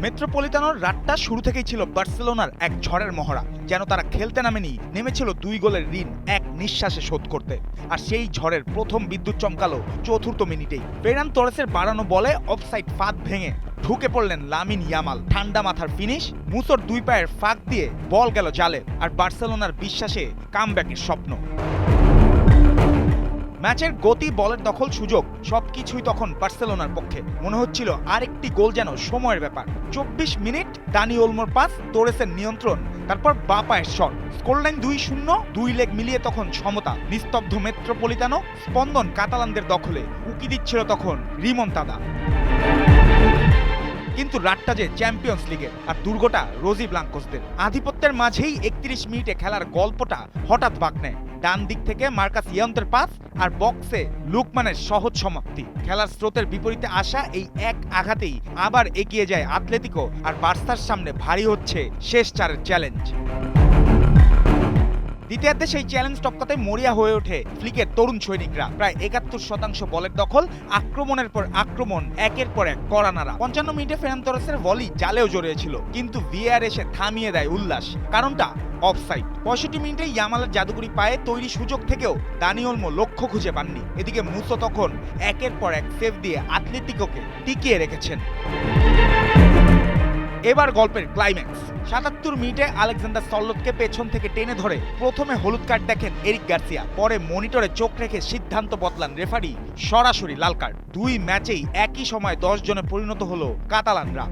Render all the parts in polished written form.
মেট্রোপলিতানোর রাতটা শুরু থেকেই ছিল বার্সেলোনার এক ঝড়ের মহড়া। যেন তারা খেলতে নেমেছিল 2 গোলের ঋণ এক নিঃশ্বাসে শোধ করতে। আর সেই ঝড়ের প্রথম বিদ্যুৎ চমকালো ৪র্থ মিনিটেই। ফেরান তোরেসের বাড়ানো বলে অফসাইড ফাঁদ ভেঙে ঢুকে পড়লেন লামিন ইয়ামাল। ঠান্ডা মাথার ফিনিশ, মুসোর 2 পায়ের ফাঁক দিয়ে বল গেল জালে। আর বার্সেলোনার বিশ্বাসে কামব্যাকের স্বপ্ন। ম্যাচের গতি, বলের দখল, সুযোগ সবকিছুই তখন বার্সেলোনার পক্ষে। মনে হচ্ছিল আরেকটি গোল যেন সময়ের ব্যাপার। 24 মিনিট, দানি ওলমোর পাস, তোরেসের নিয়ন্ত্রণ, তারপর বাঁ পায়ের শট। স্কোরলাইন 2-0। 2 লেগ মিলিয়ে তখন সমতা। নিস্তব্ধ মেট্রোপলিতানো, স্পন্দন কাতালানদের দখলে। উকি দিচ্ছিল তখন রিমন্তাদা। কিন্তু রাতটা যে চ্যাম্পিয়ন্স লিগের, আর দুর্গটা রোজি ব্লাঙ্কোসদের। আধিপত্যের মাঝেই 31 মিনিটে খেলার গল্পটা হঠাৎ বাঁক নেয়। ডান দিক থেকে মার্কাস ইয়ন্তের পাস, আর বক্সে লুকমানের সহজ সমাপ্তি। খেলার স্রোতের বিপরীতে আসা এই এক আঘাতেই আবার এগিয়ে যায় আতলেতিকো। আর বার্সার সামনে ভারী হচ্ছে শেষ 4-এর চ্যালেঞ্জ। দ্বিতীয়ার্ধে সেই চ্যালেঞ্জ টপকাতে মরিয়া হয়ে ওঠে ফ্লিকের তরুণ সৈনিকরা। প্রায় 71% বলের দখল, আক্রমণের পর আক্রমণ, একের পর এক কড়া নাড়া। 55 মিনিটে ফেরান তোরেসের ভলি জালেও জড়িয়েছিল, কিন্তু ভিএআর এসে থামিয়ে দেয় উল্লাস। কারণটা অফসাইড। 65 মিনিটে ইয়ামালের জাদুকরি পায়ে তৈরি সুযোগ থেকেও দানি ওলমো লক্ষ্য খুঁজে পাননি। এদিকে মুসো তখন একের পর এক সেভ দিয়ে আতলেতিকোকে টিকিয়ে রেখেছেন। এবার গল্পের ক্লাইম্যাক্স। 77 মিনিটে আলেকজান্ডার সল্লতকে পেছন থেকে টেনে ধরে প্রথমে হলুদ কার্ড দেখেন এরিক গার্সিয়া। পরে মনিটরে চোখ রেখে সিদ্ধান্ত বদলান রেফারি, সরাসরি লাল কার্ড। 2 ম্যাচেই একই সময় 10 জনে পরিণত হলো কাতালানরা।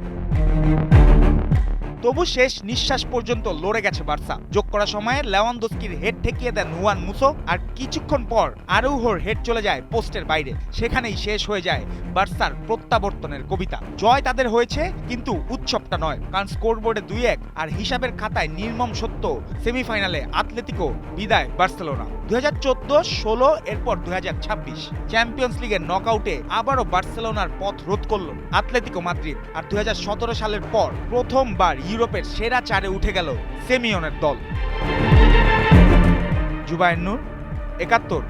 তবু শেষ নিঃশ্বাস পর্যন্ত লড়ে গেছে বার্সা। যোগ করা সময়ে লেভানদস্কির হেড ঠেকিয়ে দেন হুয়ান মুসো। আর কিছুক্ষণ পর আরাউহোর হেড চলে যায় পোস্টের বাইরে। সেখানেই শেষ হয়ে যায় বার্সার প্রত্যাবর্তনের কবিতা। জয় তাদের হয়েছে, কিন্তু উৎসবটা নয়। কারণ স্কোরবোর্ডে 2-1, আর হিসাবের খাতায় নির্মম সত্য, সেমিফাইনালে আতলেতিকো, বিদায় বার্সেলোনা। 2014, 16, এরপর 2026 চ্যাম্পিয়ন্স লিগের নকআউটে আবারও বার্সেলোনার পথ রোধ করল আতলেতিকো মাদ্রিদ। আর 2017 সালের পর প্রথমবার ইউরোপের সেরা 4-এ উঠে গেল সিমিওনের দল। জুবায়ের নূর, 71।